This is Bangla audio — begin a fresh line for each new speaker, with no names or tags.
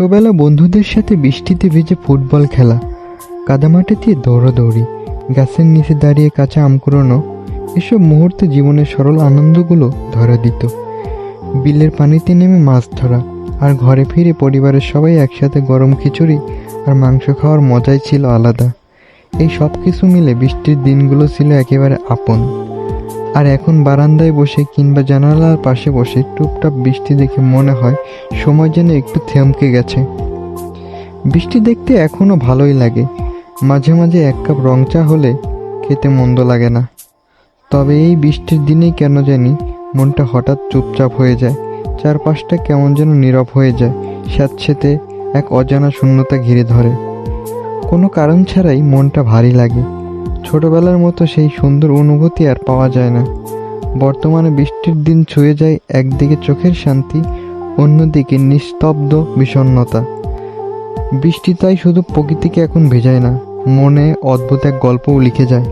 ছোটবেলা বন্ধুদের সাথে বৃষ্টিতে ভিজে ফুটবল খেলা, কাদামাটি দিয়ে দৌড়াদৌড়ি, গাছের নিচে দাঁড়িয়ে কাঁচা আম কুড়োনো, এসব মুহূর্তে জীবনের সরল আনন্দগুলো ধরা দিত। বিলের পানিতে নেমে মাছ ধরা, আর ঘরে ফিরে পরিবারের সবাই একসাথে গরম খিচুড়ি আর মাংস খাওয়ার মজাই ছিল আলাদা। এই সব কিছু মিলে বৃষ্টির দিনগুলো ছিল একেবারে আপন। আর এখন বারান্দায় বসে কিংবা জানালার পাশে বসে টুপটাপ বৃষ্টি দেখে মনে হয় সময় যেন একটু থমকে গেছে। বৃষ্টি দেখতে এখনও ভালোই লাগে, মাঝে মাঝে এক কাপ রং চা হলে খেতে মন্দ লাগে না। তবে এই বৃষ্টির দিনেই কেন জানি মনটা হঠাৎ চুপচাপ হয়ে যায়, চারপাশটা কেমন যেন নীরব হয়ে যায়, স্যাঁতসেঁতে এক অজানা শূন্যতা ঘিরে ধরে। কোনো কারণ ছাড়াই মনটা ভারী লাগে। ছোটবেলার মতো সেই সুন্দর অনুভূতি আর পাওয়া যায় না। বর্তমানে বৃষ্টির দিন ছুঁয়ে যায় একদিকে চোখের শান্তি, অন্যদিকে নিস্তব্ধ বিষণ্ণতা। বৃষ্টি তাই শুধু প্রকৃতিকে এখন ভেজায় না, মনে অদ্ভুত এক গল্পও লিখে যায়।